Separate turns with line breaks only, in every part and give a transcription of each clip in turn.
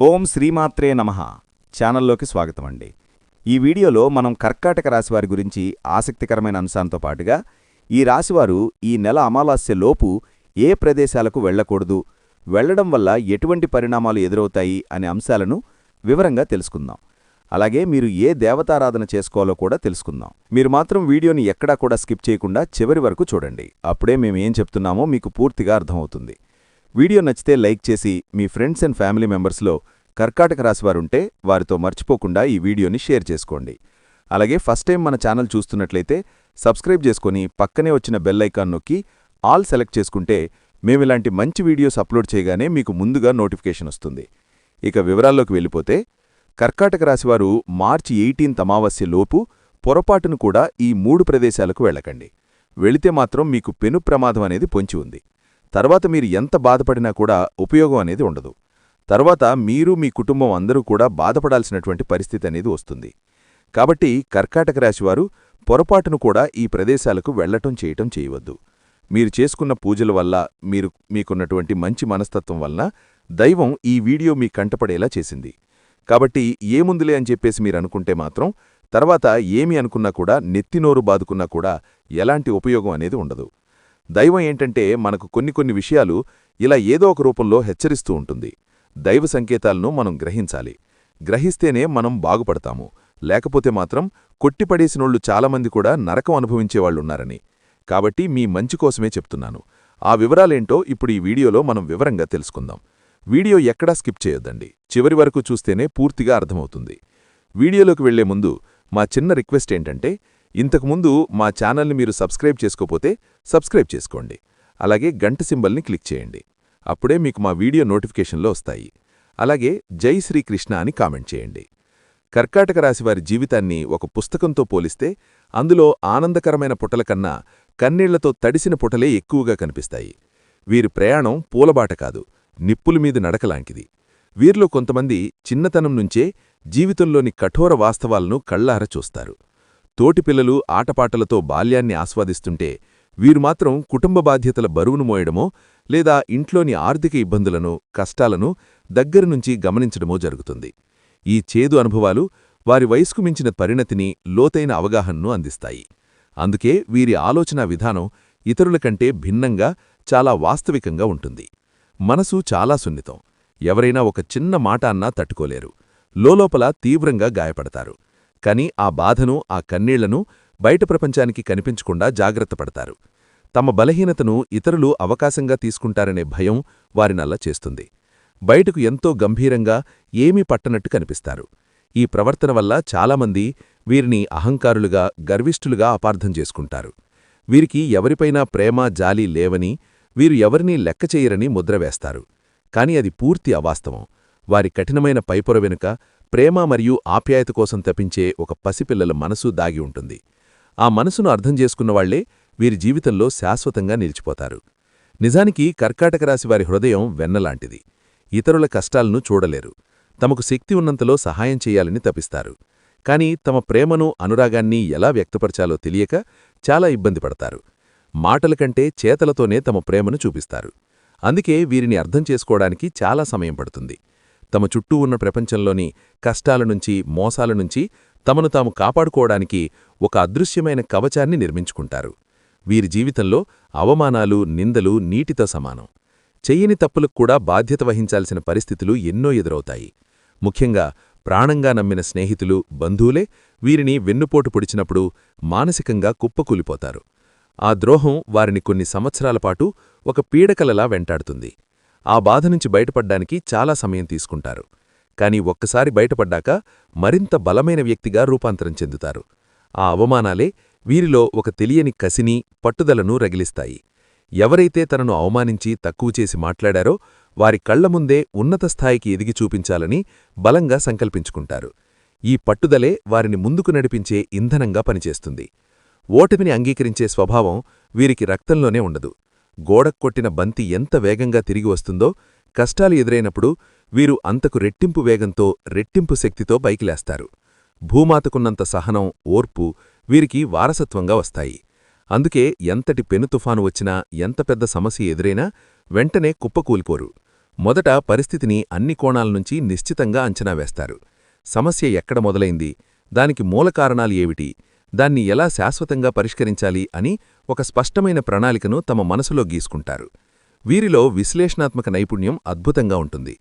ఓం శ్రీమాత్రే నమః ఛానల్లోకి స్వాగతమండి. ఈ వీడియోలో మనం కర్కాటక రాశివారి గురించి ఆసక్తికరమైన అంశాలతో పాటుగా ఈ రాశివారు ఈ నెల అమావాస్యలోపు ఏ ప్రదేశాలకు వెళ్లకూడదు, వెళ్లడం వల్ల ఎటువంటి పరిణామాలు ఎదురవుతాయి అనే అంశాలను వివరంగా తెలుసుకుందాం. అలాగే మీరు ఏ దేవతారాధన చేసుకోవాలో కూడా తెలుసుకుందాం. మీరు మాత్రం వీడియోని ఎక్కడా కూడా స్కిప్ చేయకుండా చివరి వరకు చూడండి. అప్పుడే మేము ఏం చెప్తున్నామో మీకు పూర్తిగా అర్థమవుతుంది. వీడియో నచ్చితే లైక్ చేసి మీ ఫ్రెండ్స్ అండ్ ఫ్యామిలీ మెంబర్స్లో కర్కాటక రాశివారుంటే వారితో మర్చిపోకుండా ఈ వీడియోని షేర్ చేసుకోండి. అలాగే ఫస్ట్ టైం మన ఛానల్ చూస్తున్నట్లయితే సబ్స్క్రైబ్ చేసుకుని పక్కనే వచ్చిన బెల్ ఐకాన్ నొక్కి ఆల్ సెలెక్ట్ చేసుకుంటే మేమిలాంటి మంచి వీడియోస్ అప్లోడ్ చేయగానే మీకు ముందుగా నోటిఫికేషన్ వస్తుంది. ఇక వివరాల్లోకి వెళ్ళిపోతే కర్కాటక రాశివారు మార్చి 18 అమావాస్యలోపు పొరపాటును కూడా ఈ 3 ప్రదేశాలకు వెళ్ళకండి. వెళితే మాత్రం మీకు పెను ప్రమాదం అనేది పొంచి ఉంది. తర్వాత మీరు ఎంత బాధపడినా కూడా ఉపయోగం అనేది ఉండదు. తర్వాత మీరు మీ కుటుంబం అందరూ కూడా బాధపడాల్సినటువంటి పరిస్థితి అనేది వస్తుంది. కాబట్టి కర్కాటక రాశివారు పొరపాటును కూడా ఈ ప్రదేశాలకు వెళ్లటం చేయటం చేయవద్దు. మీరు చేసుకున్న పూజల వల్ల మీకున్నటువంటి మంచి మనస్తత్వం వలన దైవం ఈ వీడియో మీ కంటపడేలా చేసింది. కాబట్టి ఏముందులే అని చెప్పేసి మీరనుకుంటే మాత్రం తర్వాత ఏమి అనుకున్నా కూడా నెత్తినోరు బాదుకున్నా కూడా ఎలాంటి ఉపయోగం అనేది ఉండదు. దైవం ఏంటంటే మనకు కొన్ని విషయాలు ఇలా ఏదో ఒక రూపంలో హెచ్చరిస్తూ ఉంటుంది. దైవ సంకేతాలను మనం గ్రహించాలి. గ్రహిస్తేనే మనం బాగుపడతాము. లేకపోతే మాత్రం కొట్టిపడేసినోళ్లు చాలామంది కూడా నరకం అనుభవించేవాళ్లున్నారని. కాబట్టి మీ మంచి కోసమే చెప్తున్నాను. ఆ వివరాలేంటో ఇప్పుడు ఈ వీడియోలో మనం వివరంగా తెలుసుకుందాం. వీడియో ఎక్కడా స్కిప్ చేయొద్దండి. చివరి వరకు చూస్తేనే పూర్తిగా అర్థమవుతుంది. వీడియోలోకి వెళ్లే ముందు మా చిన్న రిక్వెస్ట్ ఏంటంటే ఇంతకుముందు మా ఛానల్ని మీరు సబ్స్క్రైబ్ చేసుకోపోతే సబ్స్క్రైబ్ చేసుకోండి. అలాగే గంట సింబల్ని క్లిక్ చేయండి. అప్పుడే మీకు మా వీడియో నోటిఫికేషన్లో వస్తాయి. అలాగే జై శ్రీకృష్ణ అని కామెంట్ చేయండి. కర్కాటక రాశివారి జీవితాన్ని ఒక పుస్తకంతో పోలిస్తే అందులో ఆనందకరమైన పుటల కన్నా కన్నీళ్లతో తడిసిన పుటలే ఎక్కువగా కనిపిస్తాయి. వీరి ప్రయాణం పూలబాట కాదు, నిప్పులమీద నడకలాంటిది. వీరిలో కొంతమంది చిన్నతనం నుంచే జీవితంలోని కఠోర వాస్తవాలను కళ్లార చూస్తారు. తోటిపిల్లలు ఆటపాటలతో బాల్యాన్ని ఆస్వాదిస్తుంటే వీరు మాత్రం కుటుంబ బాధ్యతల బరువును మోయడమో లేదా ఇంట్లోని ఆర్థిక ఇబ్బందులను కష్టాలను దగ్గరనుంచి గమనించడమో జరుగుతుంది. ఈ చేదు అనుభవాలు వారి వయస్కు మించిన పరిణతిని లోతైన అవగాహనను అందిస్తాయి. అందుకే వీరి ఆలోచనా విధానం ఇతరుల కంటే భిన్నంగా చాలా వాస్తవికంగా ఉంటుంది. మనసు చాలా సున్నితం. ఎవరైనా ఒక చిన్న మాట అన్నా తట్టుకోలేరు. లోలోపల తీవ్రంగా గాయపడతారు. కాని ఆ బాధను ఆ కన్నీళ్లను బయట ప్రపంచానికి కనిపించకుండా జాగ్రత్త పడతారు. తమ బలహీనతను ఇతరులు అవకాశంగా తీసుకుంటారనే భయం వారినల్లా చేస్తుంది. బయటకు ఎంతో గంభీరంగా ఏమీ పట్టనట్టు కనిపిస్తారు. ఈ ప్రవర్తన వల్ల చాలామంది వీరిని అహంకారులుగా గర్విష్ఠులుగా అపార్థం చేసుకుంటారు. వీరికి ఎవరిపైనా ప్రేమ జాలి లేవని, వీరు ఎవరినీ లెక్కచేయరని ముద్రవేస్తారు. కాని అది పూర్తి అవాస్తవం. వారి కఠినమైన పైపొర వెనుక ప్రేమ మరియు ఆప్యాయత కోసం తపించే ఒక పసిపిల్లల మనసు దాగి ఉంటుంది. ఆ మనసును అర్థం చేసుకున్నవాళ్లే వీరి జీవితంలో శాశ్వతంగా నిలిచిపోతారు. నిజానికి కర్కాటక రాశివారి హృదయం వెన్నలాంటిది. ఇతరుల కష్టాలను చూడలేరు. తమకు శక్తి ఉన్నంతలో సహాయం చెయ్యాలని తపిస్తారు. కాని తమ ప్రేమను అనురాగాన్ని ఎలా వ్యక్తపరచాలో తెలియక చాలా ఇబ్బంది పడతారు. మాటల కంటే చేతలతోనే తమ ప్రేమను చూపిస్తారు. అందుకే వీరిని అర్థం చేసుకోవడానికి చాలా సమయం పడుతుంది. తమ చుట్టూ ఉన్న ప్రపంచంలోని కష్టాల నుంచి మోసాల నుంచి తమను తాము కాపాడుకోవడానికి ఒక అదృశ్యమైన కవచాన్ని నిర్మించుకుంటారు. వీరి జీవితంలో అవమానాలు నిందలు నీటితో సమానం. చెయ్యని తప్పులకు కూడా బాధ్యత వహించాల్సిన పరిస్థితులు ఎన్నో ఎదురవుతాయి. ముఖ్యంగా ప్రాణంగా నమ్మిన స్నేహితులు బంధువులే వీరిని వెన్నుపోటు పొడిచినప్పుడు మానసికంగా కుప్పకూలిపోతారు. ఆ ద్రోహం వారిని కొన్ని సంవత్సరాల పాటు ఒక పీడకలలా వెంటాడుతుంది. ఆ బాధ నుంచి బయటపడ్డానికి చాలా సమయం తీసుకుంటారు. కాని ఒక్కసారి బయటపడ్డాక మరింత బలమైన వ్యక్తిగా రూపాంతరం చెందుతారు. ఆ అవమానాలే వీరిలో ఒక తెలియని కసిని పట్టుదలను రగిలిస్తాయి. ఎవరైతే తనను అవమానించి తక్కువ చేసి మాట్లాడారో వారి కళ్లముందే ఉన్నత స్థాయికి ఎదిగి చూపించాలని బలంగా సంకల్పించుకుంటారు. ఈ పట్టుదలే వారిని ముందుకు నడిపించే ఇంధనంగా పనిచేస్తుంది. ఓటమిని అంగీకరించే స్వభావం వీరికి రక్తంలోనే ఉండదు. గోడక్కొట్టిన బంతి ఎంత వేగంగా తిరిగి వస్తుందో కష్టాలు ఎదురైనప్పుడు వీరు అంతకు రెట్టింపు వేగంతో రెట్టింపు శక్తితో పైకిలేస్తారు. భూమాతకున్నంత సహనం ఓర్పు వీరికి వారసత్వంగా వస్తాయి. అందుకే ఎంతటి పెను తుఫాను వచ్చినా ఎంత పెద్ద సమస్య ఎదురైనా వెంటనే కుప్పకూలిపోరు.
మొదట పరిస్థితిని అన్ని కోణాల నుంచి నిశ్చితంగా అంచనా వేస్తారు. సమస్య ఎక్కడ మొదలైంది, దానికి మూల కారణాలు ఏమిటి, దాన్ని ఎలా శాశ్వతంగా పరిష్కరించాలి అని ఒక స్పష్టమైన ప్రణాళికను తమ మనసులో గీసుకుంటారు. వీరిలో విశ్లేషణాత్మక నైపుణ్యం అద్భుతంగా ఉంటుంది.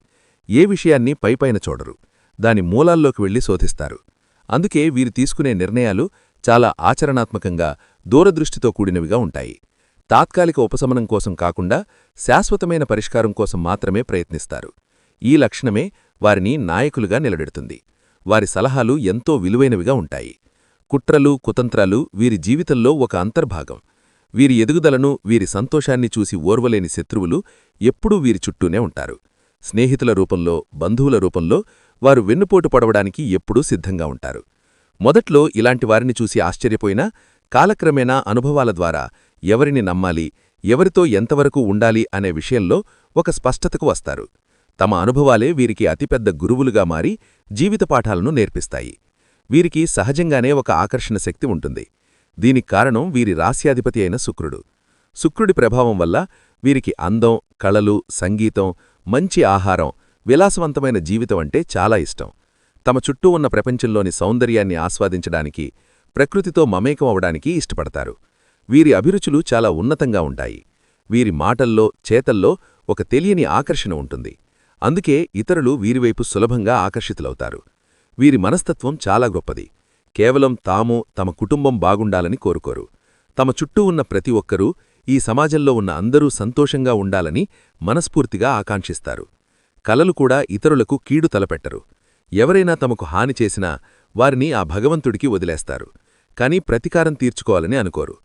ఏ విషయాన్ని పైపైన చూడరు, దాని మూలాల్లోకి వెళ్లి శోధిస్తారు. అందుకే వీరు తీసుకునే నిర్ణయాలు చాలా ఆచరణాత్మకంగా, దూరదృష్టితో కూడినవిగా ఉంటాయి. తాత్కాలిక ఉపశమనం కోసం కాకుండా శాశ్వతమైన పరిష్కారం కోసం మాత్రమే ప్రయత్నిస్తారు. ఈ లక్షణమే వారిని నాయకులుగా నిలబెడుతుంది. వారి సలహాలు ఎంతో విలువైనవిగా ఉంటాయి. కుట్రలు, కుతంత్రాలు వీరి జీవితంలో ఒక అంతర్భాగం. వీరి ఎదుగుదలను, వీరి సంతోషాన్ని చూసి ఓర్వలేని శత్రువులు ఎప్పుడూ వీరి చుట్టూనే ఉంటారు. స్నేహితుల రూపంలో, బంధువుల రూపంలో వారు వెన్నుపోటు పడవడానికి ఎప్పుడూ సిద్ధంగా ఉంటారు. మొదట్లో ఇలాంటి వారిని చూసి ఆశ్చర్యపోయినా కాలక్రమేణా అనుభవాల ద్వారా ఎవరిని నమ్మాలి, ఎవరితో ఎంతవరకు ఉండాలి అనే విషయంలో ఒక స్పష్టతకు వస్తారు. తమ అనుభవాలే వీరికి అతిపెద్ద గురువులుగా మారి జీవిత పాఠాలను నేర్పిస్తాయి. వీరికి సహజంగానే ఒక ఆకర్షణ శక్తి ఉంటుంది. దీనికి కారణం వీరి రాస్యాధిపతి అయిన శుక్రుడు. శుక్రుడి ప్రభావం వల్ల వీరికి అందం, కళలు, సంగీతం, మంచి ఆహారం, విలాసవంతమైన జీవితం అంటే చాలా ఇష్టం. తమ చుట్టూ ఉన్న ప్రపంచంలోని సౌందర్యాన్ని ఆస్వాదించడానికి, ప్రకృతితో మమేకం అవడానికి ఇష్టపడతారు. వీరి అభిరుచులు చాలా ఉన్నతంగా ఉంటాయి. వీరి మాటల్లో, చేతల్లో ఒక తెలియని ఆకర్షణ ఉంటుంది. అందుకే ఇతరులు వీరివైపు సులభంగా ఆకర్షితులవుతారు. వీరి మనస్తత్వం చాలా గొప్పది. కేవలం తాము, తమ కుటుంబం బాగుండాలని కోరుకోరు. తమ చుట్టూ ఉన్న ప్రతి ఒక్కరూ, ఈ సమాజంలో ఉన్న అందరూ సంతోషంగా ఉండాలని మనస్ఫూర్తిగా ఆకాంక్షిస్తారు. కలలు కూడా ఇతరులకు కీడు తలపెట్టరు. ఎవరైనా తమకు హాని చేసినా వారిని ఆ భగవంతుడికి వదిలేస్తారు. కాని ప్రతీకారం తీర్చుకోవాలని అనుకోరు.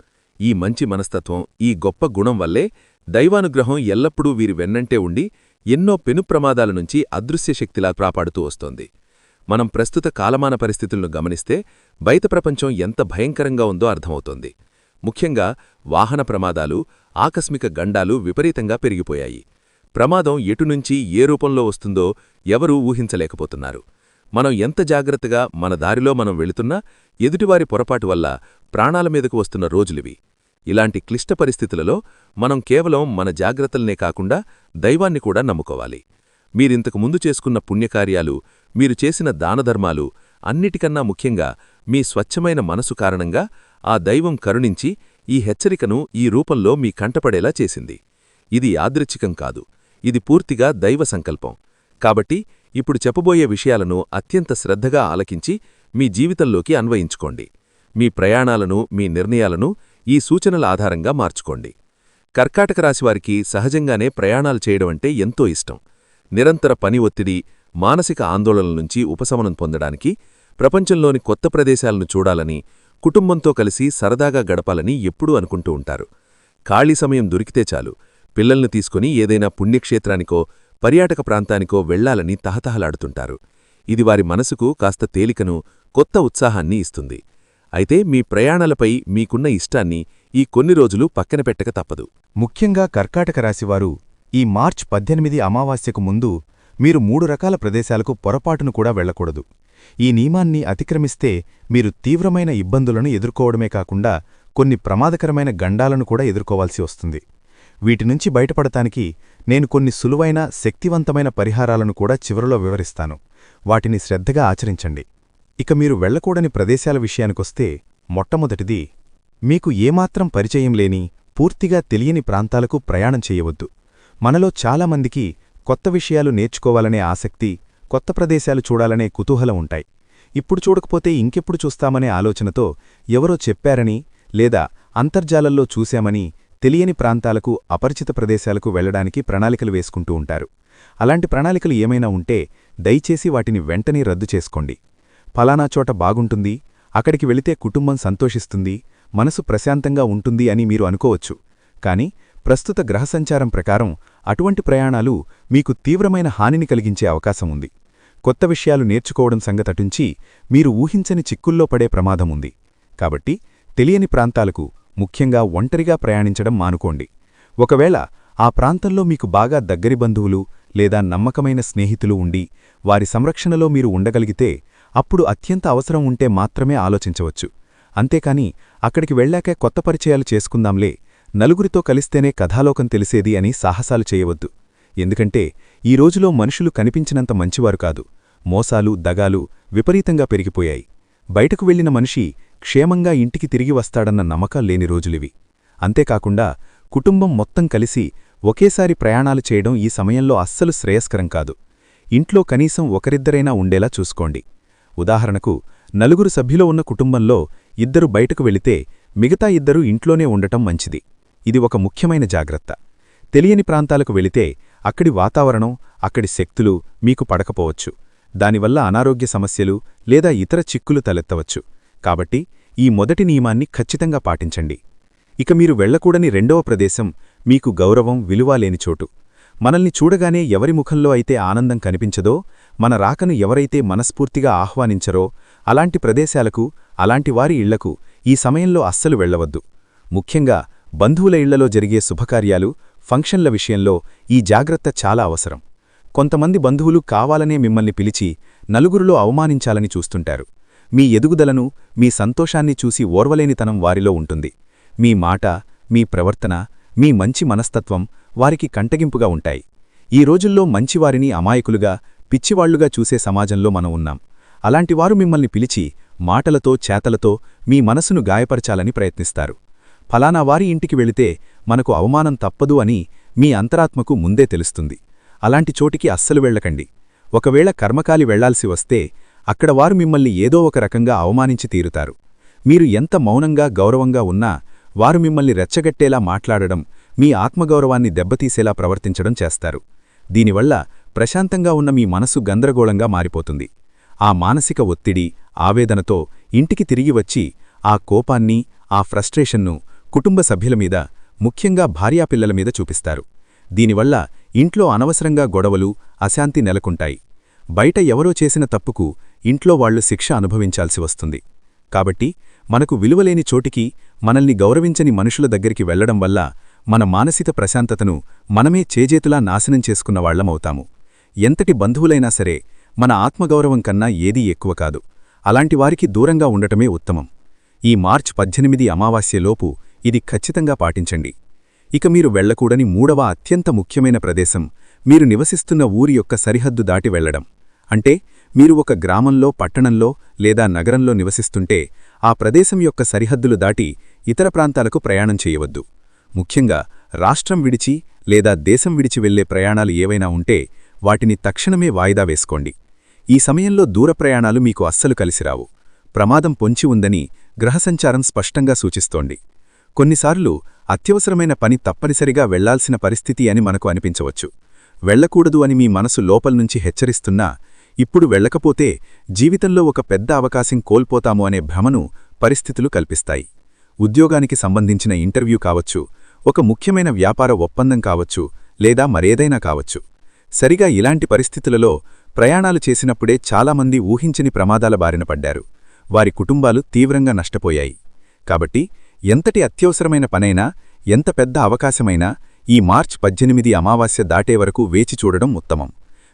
ఈ మంచి మనస్తత్వం, ఈ గొప్ప గుణం వల్లే దైవానుగ్రహం ఎల్లప్పుడూ వీరి వెన్నంటే ఉండి ఎన్నో పెను ప్రమాదాల నుంచి అదృశ్యశక్తిలా కాపాడుతూ వస్తోంది. మనం ప్రస్తుత కాలమాన పరిస్థితులను గమనిస్తే బయట ప్రపంచం ఎంత భయంకరంగా ఉందో అర్థమవుతోంది. ముఖ్యంగా వాహన ప్రమాదాలు, ఆకస్మిక గండాలు విపరీతంగా పెరిగిపోయాయి. ప్రమాదం ఎటునుంచి ఏ రూపంలో వస్తుందో ఎవరూ ఊహించలేకపోతున్నారు. మనం ఎంత జాగ్రత్తగా మన దారిలో మనం వెళుతున్నా ఎదుటివారి పొరపాటు వల్ల ప్రాణాల మీదకు వస్తున్న రోజులివి. ఇలాంటి క్లిష్ట పరిస్థితులలో మనం కేవలం మన జాగ్రత్తలనే కాకుండా దైవాన్ని కూడా నమ్ముకోవాలి. మీరింతకు ముందు చేసుకున్న పుణ్యకార్యాలు, మీరు చేసిన దానధర్మాలు, అన్నిటికన్నా ముఖ్యంగా మీ స్వచ్ఛమైన మనసు కారణంగా ఆ దైవం కరుణించి ఈ హెచ్చరికను ఈ రూపంలో మీ కంటపడేలా చేసింది. ఇది యాదృచ్ఛికం కాదు, ఇది పూర్తిగా దైవ సంకల్పం. కాబట్టి ఇప్పుడు చెప్పబోయే విషయాలను అత్యంత శ్రద్ధగా ఆలకించి మీ జీవితంలోకి అన్వయించుకోండి. మీ ప్రయాణాలను, మీ నిర్ణయాలను ఈ సూచనల ఆధారంగా మార్చుకోండి. కర్కాటక రాశివారికి సహజంగానే ప్రయాణాలు చేయడమంటే ఎంతో ఇష్టం. నిరంతర పని ఒత్తిడి, మానసిక ఆందోళనల నుంచి ఉపశమనం పొందడానికి, ప్రపంచంలోని కొత్త ప్రదేశాలను చూడాలని, కుటుంబంతో కలిసి సరదాగా గడపాలని ఎప్పుడూ అనుకుంటూ ఉంటారు. ఖాళీ సమయం దొరికితే చాలు పిల్లల్ని తీసుకుని ఏదైనా పుణ్యక్షేత్రానికో, పర్యాటక ప్రాంతానికో వెళ్లాలని తహతహలాడుతుంటారు. ఇది వారి మనసుకు కాస్త తేలికను, కొత్త ఉత్సాహాన్ని ఇస్తుంది. అయితే మీ ప్రయాణాలపై మీకున్న ఇష్టాన్ని ఈ కొన్ని రోజులు పక్కన పెట్టక తప్పదు.
ముఖ్యంగా కర్కాటక రాశివారు ఈ మార్చ్ 18 అమావాస్యకు ముందు మీరు 3 రకాల ప్రదేశాలకు పొరపాటును కూడా వెళ్లకూడదు. ఈ నియమాన్ని అతిక్రమిస్తే మీరు తీవ్రమైన ఇబ్బందులను ఎదుర్కోవడమే కాకుండా కొన్ని ప్రమాదకరమైన గండాలను కూడా ఎదుర్కోవాల్సి వస్తుంది. వీటినుంచి బయటపడటానికి నేను కొన్ని సులువైన, శక్తివంతమైన పరిహారాలను కూడా చివరలో వివరిస్తాను. వాటిని శ్రద్ధగా ఆచరించండి. ఇక మీరు వెళ్లకూడని ప్రదేశాల విషయానికొస్తే మొట్టమొదటిది, మీకు ఏమాత్రం పరిచయం లేని, పూర్తిగా తెలియని ప్రాంతాలకు ప్రయాణం చేయవద్దు. మనలో చాలామందికి కొత్త విషయాలు నేర్చుకోవాలనే ఆసక్తి, కొత్త ప్రదేశాలు చూడాలనే కుతూహలం ఉంటాయి. ఇప్పుడు చూడకపోతే ఇంకెప్పుడు చూస్తామనే ఆలోచనతో ఎవరో చెప్పారని లేదా అంతర్జాలంలో చూశామని తెలియని ప్రాంతాలకు, అపరిచిత ప్రదేశాలకు వెళ్లడానికి ప్రణాళికలు వేసుకుంటూ ఉంటారు. అలాంటి ప్రణాళికలు ఏమైనా ఉంటే దయచేసి వాటిని వెంటనే రద్దు చేసుకోండి. ఫలానా చోట బాగుంటుంది, అక్కడికి వెళితే కుటుంబం సంతోషిస్తుంది, మనసు ప్రశాంతంగా ఉంటుంది అని మీరు అనుకోవచ్చు. కాని ప్రస్తుత గ్రహసంచారం ప్రకారం అటువంటి ప్రయాణాలు మీకు తీవ్రమైన హానిని కలిగించే అవకాశం ఉంది. కొత్త విషయాలు నేర్చుకోవడం సంగతటుంచి మీరు ఊహించని చిక్కుల్లో పడే ప్రమాదముంది. కాబట్టి తెలియని ప్రాంతాలకు, ముఖ్యంగా ఒంటరిగా ప్రయాణించడం మానుకోండి. ఒకవేళ ఆ ప్రాంతంలో మీకు బాగా దగ్గరి బంధువులు లేదా నమ్మకమైన స్నేహితులు ఉండి వారి సంరక్షణలో మీరు ఉండగలిగితే అప్పుడు అత్యంత అవసరం ఉంటే మాత్రమే ఆలోచించవచ్చు. అంతేకాని అక్కడికి వెళ్లాకే కొత్త పరిచయాలు చేసుకుందాంలే, నలుగురితో కలిస్తేనే కథాలోకం తెలిసేది అని సాహసాలు చేయవద్దు.
ఎందుకంటే ఈ రోజులో మనుషులు కనిపించినంత మంచివారు కాదు. మోసాలు, దగాలు విపరీతంగా పెరిగిపోయాయి. బయటకు వెళ్లిన మనిషి క్షేమంగా ఇంటికి తిరిగి వస్తాడన్న నమ్మకాల్లేని రోజులివి. అంతేకాకుండా కుటుంబం మొత్తం కలిసి ఒకేసారి ప్రయాణాలు చేయడం ఈ సమయంలో అస్సలు శ్రేయస్కరం కాదు. ఇంట్లో కనీసం ఒకరిద్దరైనా ఉండేలా చూసుకోండి. ఉదాహరణకు, నలుగురు సభ్యులు ఉన్న కుటుంబంలో ఇద్దరు బయటకు వెళితే మిగతా ఇద్దరూ ఇంట్లోనే ఉండటం మంచిది. ఇది ఒక ముఖ్యమైన జాగ్రత్త. తెలియని ప్రాంతాలకు వెళితే అక్కడి వాతావరణం, అక్కడి శక్తులు మీకు పడకపోవచ్చు. దానివల్ల అనారోగ్య సమస్యలు లేదా ఇతర చిక్కులు తలెత్తవచ్చు. కాబట్టి ఈ మొదటి నియమాన్ని ఖచ్చితంగా పాటించండి. ఇక మీరు వెళ్లకూడని రెండవ ప్రదేశం మీకు గౌరవం, విలువ లేని చోటు. మనల్ని చూడగానే ఎవరి ముఖంలో అయితే ఆనందం కనిపించదో, మన రాకను ఎవరైతే మనస్ఫూర్తిగా ఆహ్వానించరో అలాంటి ప్రదేశాలకు, అలాంటి వారి ఇళ్లకు ఈ సమయంలో అస్సలు వెళ్లవద్దు. ముఖ్యంగా బంధువుల ఇళ్లలో జరిగే శుభకార్యాలు, ఫంక్షన్ల విషయంలో ఈ జాగ్రత్త చాలా అవసరం. కొంతమంది బంధువులు కావాలనే మిమ్మల్ని పిలిచి నలుగురిలో అవమానించాలని చూస్తుంటారు. మీ ఎదుగుదలను, మీ సంతోషాన్ని చూసి ఓర్వలేనితనం వారిలో ఉంటుంది. మీ మాట, మీ ప్రవర్తన, మీ మంచి మనస్తత్వం వారికి కంటగింపుగా ఉంటాయి. ఈ రోజుల్లో మంచివారిని అమాయకులుగా, పిచ్చివాళ్లుగా చూసే సమాజంలో మనం ఉన్నాం. అలాంటివారు మిమ్మల్ని పిలిచి మాటలతో, చేతలతో మీ మనసును గాయపరచాలని ప్రయత్నిస్తారు. ఫలానా వారి ఇంటికి వెళితే మనకు అవమానం తప్పదు అని మీ అంతరాత్మకు ముందే తెలుస్తుంది. అలాంటి చోటికి అస్సలు వెళ్లకండి. ఒకవేళ కర్మకాలి వెళ్లాల్సి వస్తే అక్కడ వారు మిమ్మల్ని ఏదో ఒక రకంగా అవమానించి తీరుతారు. మీరు ఎంత మౌనంగా, గౌరవంగా ఉన్నా వారు మిమ్మల్ని రెచ్చగట్టేలా మాట్లాడడం, మీ ఆత్మగౌరవాన్ని దెబ్బతీసేలా ప్రవర్తించడం చేస్తారు. దీనివల్ల ప్రశాంతంగా ఉన్న మీ మనసు గందరగోళంగా మారిపోతుంది. ఆ మానసిక ఒత్తిడి, ఆవేదనతో ఇంటికి తిరిగి వచ్చి ఆ కోపాన్ని, ఆ ఫ్రస్ట్రేషన్ను కుటుంబ సభ్యులమీద, ముఖ్యంగా భార్యాపిల్లల మీద చూపిస్తారు. దీనివల్ల ఇంట్లో అనవసరంగా గొడవలు, అశాంతి నెలకొంటాయి. బయట ఎవరో చేసిన తప్పుకు ఇంట్లో వాళ్లు శిక్ష అనుభవించాల్సి వస్తుంది. కాబట్టి మనకు విలువలేని చోటికి, మనల్ని గౌరవించని మనుషుల దగ్గరికి వెళ్లడం వల్ల మన మానసిక ప్రశాంతతను మనమే చేజేతులా నాశనం చేసుకున్నవాళ్లమవుతాము. ఎంతటి బంధువులైనా సరే మన ఆత్మగౌరవం కన్నా ఏదీ ఎక్కువ కాదు. అలాంటి వారికి దూరంగా ఉండటమే ఉత్తమం. ఈ మార్చి 18 అమావాస్యలోపు ఇది ఖచ్చితంగా పాటించండి. ఇక మీరు వెళ్లకూడని మూడవ అత్యంత ముఖ్యమైన ప్రదేశం మీరు నివసిస్తున్న ఊరి యొక్క సరిహద్దు దాటి వెళ్లడం. అంటే మీరు ఒక గ్రామంలో, పట్టణంలో లేదా నగరంలో నివసిస్తుంటే ఆ ప్రదేశం యొక్క సరిహద్దులు దాటి ఇతర ప్రాంతాలకు ప్రయాణం చేయవద్దు. ముఖ్యంగా రాష్ట్రం విడిచి లేదా దేశం విడిచి వెళ్లే ప్రయాణాలు ఏవైనా ఉంటే వాటిని తక్షణమే వాయిదా వేసుకోండి. ఈ సమయంలో దూర ప్రయాణాలు మీకు అస్సలు కలిసిరావు. ప్రమాదం పొంచి ఉందని గ్రహసంచారం స్పష్టంగా సూచిస్తోంది. కొన్నిసార్లు అత్యవసరమైన పని తప్పనిసరిగా వెళ్లాల్సిన పరిస్థితి అని మనకు అనిపించవచ్చు. వెళ్లకూడదు అని మీ మనసు లోపల్నుంచి హెచ్చరిస్తున్నా, ఇప్పుడు వెళ్లకపోతే జీవితంలో ఒక పెద్ద అవకాశం కోల్పోతాము అనే భ్రమను పరిస్థితులు కల్పిస్తాయి. ఉద్యోగానికి సంబంధించిన ఇంటర్వ్యూ కావచ్చు, ఒక ముఖ్యమైన వ్యాపార ఒప్పందం కావచ్చు, లేదా మరేదైనా కావచ్చు. సరిగా ఇలాంటి పరిస్థితులలో ప్రయాణాలు చేసినప్పుడే చాలామంది ఊహించని ప్రమాదాల బారిన పడ్డారు. వారి కుటుంబాలు తీవ్రంగా నష్టపోయాయి. కాబట్టి ఎంతటి అత్యవసరమైన పనైనా, ఎంత పెద్ద అవకాశమైనా ఈ మార్చి 18 అమావాస్య దాటే వరకు వేచి చూడడం ఉత్తమం.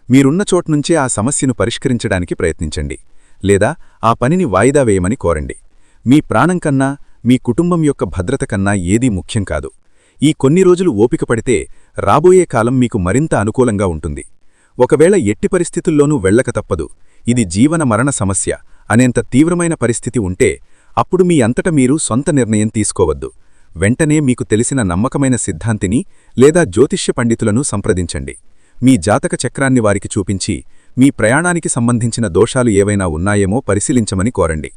మీరున్న చోట్నుంచే ఆ సమస్యను పరిష్కరించడానికి ప్రయత్నించండి, లేదా ఆ పనిని వాయిదా వేయమని కోరండి. మీ ప్రాణం కన్నా, మీ కుటుంబం యొక్క భద్రత కన్నా ఏదీ ముఖ్యం కాదు. ఈ కొన్ని రోజులు ఓపిక పడితే రాబోయే కాలం మీకు మరింత అనుకూలంగా ఉంటుంది. ఒకవేళ ఎట్టి పరిస్థితుల్లోనూ వెళ్లక తప్పదు, ఇది జీవన మరణ సమస్య అనేంత తీవ్రమైన పరిస్థితి ఉంటే అప్పుడు మీ అంతట మీరు సొంత నిర్ణయం తీసుకోవద్దు. వెంటనే మీకు తెలిసిన నమ్మకమైన సిద్ధాంతిని లేదా జ్యోతిష్య పండితులను సంప్రదించండి. మీ జాతక చక్రాన్ని వారికి చూపించి మీ ప్రయాణానికి సంబంధించిన దోషాలు ఏవైనా ఉన్నాయేమో పరిశీలించమని కోరండి.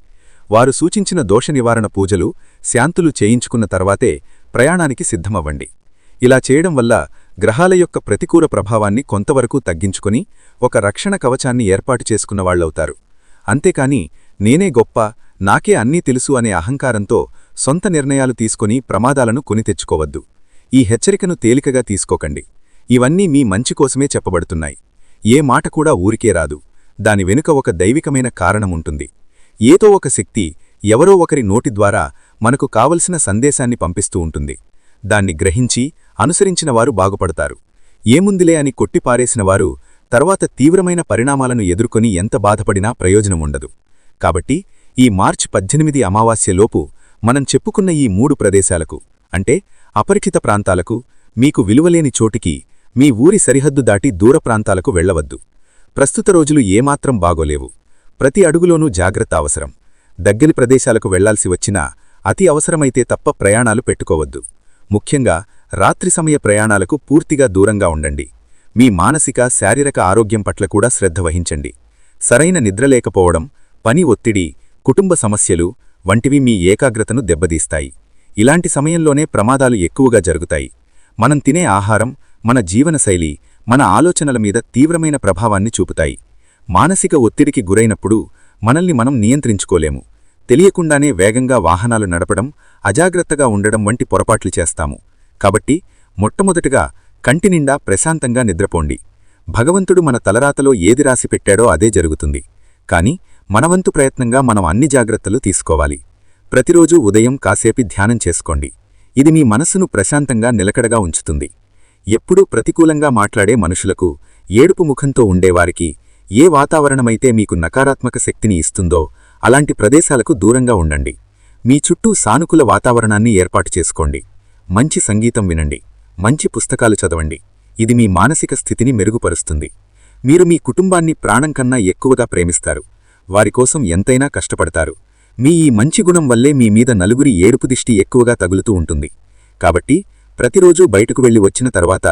వారు సూచించిన దోష నివారణ పూజలు, శాంతులు చేయించుకున్న తర్వాతే ప్రయాణానికి సిద్ధమవ్వండి. ఇలా చేయడం వల్ల గ్రహాల యొక్క ప్రతికూల ప్రభావాన్ని కొంతవరకు తగ్గించుకుని ఒక రక్షణ కవచాన్ని ఏర్పాటు చేసుకున్నవాళ్లవుతారు. అంతేకాని నేనే గొప్ప, నాకే అన్నీ తెలుసు అనే అహంకారంతో సొంత నిర్ణయాలు తీసుకుని ప్రమాదాలను కొని తెచ్చుకోవద్దు. ఈ హెచ్చరికను తేలికగా తీసుకోకండి. ఇవన్నీ మీ మంచి కోసమే చెప్పబడుతున్నాయి. ఏ మాట కూడా ఊరికే రాదు. దాని వెనుక ఒక దైవికమైన కారణముంటుంది. ఏదో ఒక శక్తి ఎవరో ఒకరి నోటి ద్వారా మనకు కావలసిన సందేశాన్ని పంపిస్తూ ఉంటుంది. దాన్ని గ్రహించి అనుసరించినవారు బాగుపడతారు. ఏముందిలే అని కొట్టిపారేసినవారు తర్వాత తీవ్రమైన పరిణామాలను ఎదుర్కొని ఎంత బాధపడినా ప్రయోజనముండదు. కాబట్టి ఈ మార్చి 18 అమావాస్యలోపు మనం చెప్పుకున్న ఈ 3 ప్రదేశాలకు, అంటే అపరిచిత ప్రాంతాలకు, మీకు విలువలేని చోటికి మీ ఊరి సరిహద్దు దాటి దూర ప్రాంతాలకు వెళ్లవద్దు. ప్రస్తుత రోజులు ఏమాత్రం బాగోలేవు. ప్రతి అడుగులోనూ జాగ్రత్త అవసరం. దగ్గరి ప్రదేశాలకు వెళ్లాల్సి వచ్చినా అతి అవసరమైతే తప్ప ప్రయాణాలు పెట్టుకోవద్దు. ముఖ్యంగా రాత్రి సమయ ప్రయాణాలకు పూర్తిగా దూరంగా ఉండండి. మీ మానసిక, శారీరక ఆరోగ్యం పట్ల కూడా శ్రద్ధ వహించండి. సరైన నిద్రలేకపోవడం, పని ఒత్తిడి, కుటుంబ సమస్యలు వంటివి మీ ఏకాగ్రతను దెబ్బతీస్తాయి. ఇలాంటి సమయంలోనే ప్రమాదాలు ఎక్కువగా జరుగుతాయి. మనం తినే ఆహారం, మన జీవనశైలి మన ఆలోచనల మీద తీవ్రమైన ప్రభావాన్ని చూపుతాయి. మానసిక ఒత్తిడికి గురైనప్పుడు మనల్ని మనం నియంత్రించుకోలేము. తెలియకుండానే వేగంగా వాహనాలు నడపడం, అజాగ్రత్తగా ఉండడం వంటి పొరపాట్లు చేస్తాము. కాబట్టి మొట్టమొదటగా కంటినిండా ప్రశాంతంగా నిద్రపోండి. భగవంతుడు మన తలరాతలో ఏది రాసిపెట్టాడో అదే జరుగుతుంది. కాని మనవంతు ప్రయత్నంగా మనం అన్ని జాగ్రత్తలు తీసుకోవాలి. ప్రతిరోజూ ఉదయం కాసేపి ధ్యానం చేసుకోండి. ఇది మీ మనస్సును ప్రశాంతంగా నిలకడగా ఉంచుతుంది. ఎప్పుడూ ప్రతికూలంగా మాట్లాడే మనుషులకు, ఏడుపు ముఖంతో ఉండేవారికి, ఏ వాతావరణమైతే మీకు నకారాత్మక శక్తిని ఇస్తుందో అలాంటి ప్రదేశాలకు దూరంగా ఉండండి. మీ చుట్టూ సానుకూల వాతావరణాన్ని ఏర్పాటు చేసుకోండి. మంచి సంగీతం వినండి. మంచి పుస్తకాలు చదవండి. ఇది మీ మానసిక స్థితిని మెరుగుపరుస్తుంది. మీరు మీ కుటుంబాన్ని ప్రాణం కన్నా ఎక్కువగా ప్రేమిస్తారు. వారికోసం ఎంతైనా కష్టపడతారు. మీ ఈ మంచి గుణం వల్లే మీ మీద నలుగురి ఏడుపు దిష్టి ఎక్కువగా తగులుతూ ఉంటుంది. కాబట్టి ప్రతిరోజూ బయటకు వెళ్లి వచ్చిన తర్వాత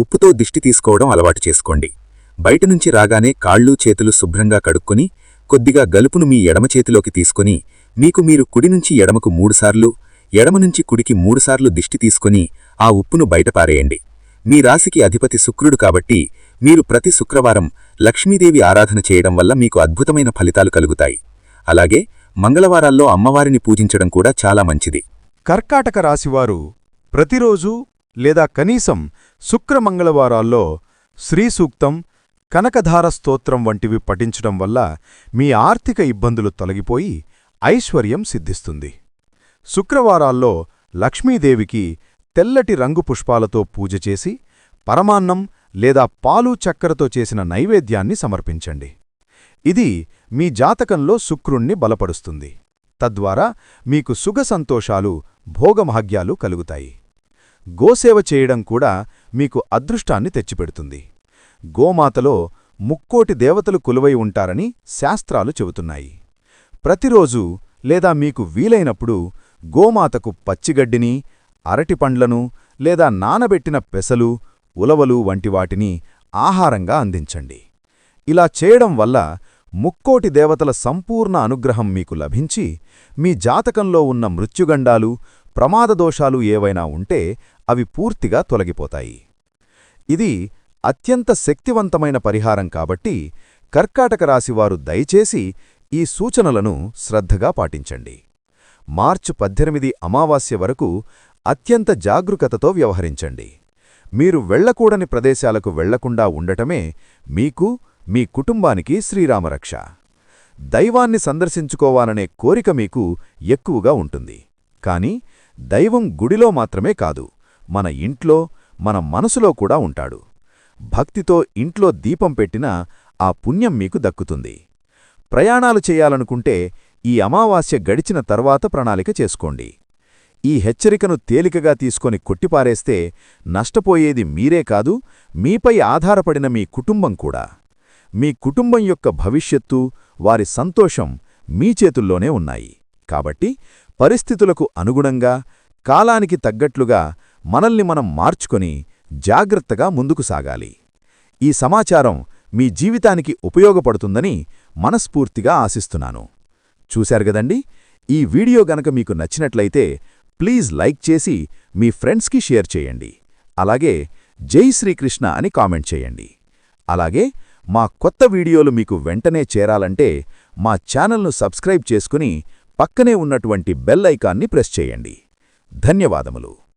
ఉప్పుతో దిష్టి తీసుకోవడం అలవాటు చేసుకోండి. బయటనుంచి రాగానే కాళ్ళు చేతులు శుభ్రంగా కడుక్కొని కొద్దిగా గలుపును మీ ఎడమ చేతిలోకి తీసుకొని మీకు మీరు కుడి నుంచి ఎడమకు 3 సార్లు, ఎడమ నుంచి కుడికి 3 సార్లు దిష్టి తీసుకొని ఆ ఉప్పును బయటపారేయండి. మీ రాశికి అధిపతి శుక్రుడు కాబట్టి మీరు ప్రతి శుక్రవారం లక్ష్మీదేవి ఆరాధన చేయడం వల్ల మీకు అద్భుతమైన ఫలితాలు కలుగుతాయి. అలాగే మంగళవారాల్లో అమ్మవారిని పూజించడం కూడా చాలా మంచిది.
కర్కాటక రాశివారు ప్రతిరోజూ లేదా కనీసం శుక్రమంగళవారాల్లో శ్రీసూక్తం, కనకధార స్తోత్రం వంటివి పఠించడం వల్ల మీ ఆర్థిక ఇబ్బందులు తొలగిపోయి ఐశ్వర్యం సిద్ధిస్తుంది. శుక్రవారాల్లో లక్ష్మీదేవికి తెల్లటి రంగు పుష్పాలతో పూజ చేసి పరమాన్నం లేదా పాలు చక్కెరతో చేసిన నైవేద్యాన్ని సమర్పించండి. ఇది మీ జాతకంలో శుక్రుణ్ణి బలపరుస్తుంది. తద్వారా మీకు సుఖ సంతోషాలు, భోగభాగ్యాలు కలుగుతాయి. గోసేవ చేయడం కూడా మీకు అదృష్టాన్ని తెచ్చిపెడుతుంది. గోమాతలో ముక్కోటి దేవతలు కొలువై ఉంటారని శాస్త్రాలు చెబుతున్నాయి. ప్రతిరోజు లేదా మీకు వీలైనప్పుడు గోమాతకు పచ్చిగడ్డిని, అరటిపండ్లను లేదా నానబెట్టిన పెసలు, ఉలవలు వంటివాటిని ఆహారంగా అందించండి. ఇలా చేయడం వల్ల ముక్కోటి దేవతల సంపూర్ణ అనుగ్రహం మీకు లభించి మీ జాతకంలో ఉన్న మృత్యుగండాలు, ప్రమాదదోషాలు ఏవైనా ఉంటే అవి పూర్తిగా తొలగిపోతాయి. ఇది అత్యంత శక్తివంతమైన పరిహారం కాబట్టి కర్కాటక రాశివారు దయచేసి ఈ సూచనలను శ్రద్ధగా పాటించండి. మార్చి 18 అమావాస్య వరకు అత్యంత జాగరూకతతో వ్యవహరించండి. మీరు వెళ్లకూడని ప్రదేశాలకు వెళ్లకుండా ఉండటమే మీకు, మీ కుటుంబానికి శ్రీరామరక్ష. దైవాన్ని సందర్శించుకోవాలనే కోరిక మీకు ఎక్కువగా ఉంటుంది. కాని దైవం గుడిలో మాత్రమే కాదు, మన ఇంట్లో, మన మనసులో కూడా ఉంటాడు. భక్తితో ఇంట్లో దీపం పెట్టినా ఆ పుణ్యం మీకు దక్కుతుంది. ప్రయాణాలు చేయాలనుకుంటే ఈ అమావాస్య గడిచిన తర్వాత ప్రణాళిక చేసుకోండి. ఈ హెచ్చరికను తేలికగా తీసుకొని కొట్టిపారేస్తే నష్టపోయేది మీరే కాదు, మీపై ఆధారపడిన మీ కుటుంబం కూడా. మీ కుటుంబం యొక్క భవిష్యత్తు, వారి సంతోషం మీ చేతుల్లోనే ఉన్నాయి. కాబట్టి పరిస్థితులకు అనుగుణంగా, కాలానికి తగ్గట్లుగా మనల్ని మనం మార్చుకొని జాగ్రత్తగా ముందుకు సాగాలి. ఈ సమాచారం మీ జీవితానికి ఉపయోగపడుతుందని మనస్ఫూర్తిగా ఆశిస్తున్నాను. చూశారు గదండి, ఈ వీడియో గనక మీకు నచ్చినట్లయితే ప్లీజ్ లైక్ చేసి మీ ఫ్రెండ్స్కి షేర్ చేయండి. అలాగే జై శ్రీకృష్ణ అని కామెంట్ చేయండి. అలాగే మా కొత్త వీడియోలు మీకు వెంటనే చేరాలంటే మా ఛానల్ను సబ్స్క్రైబ్ చేసుకుని పక్కనే ఉన్నటువంటి బెల్ ఐకాన్ని ప్రెస్ చేయండి. ధన్యవాదములు.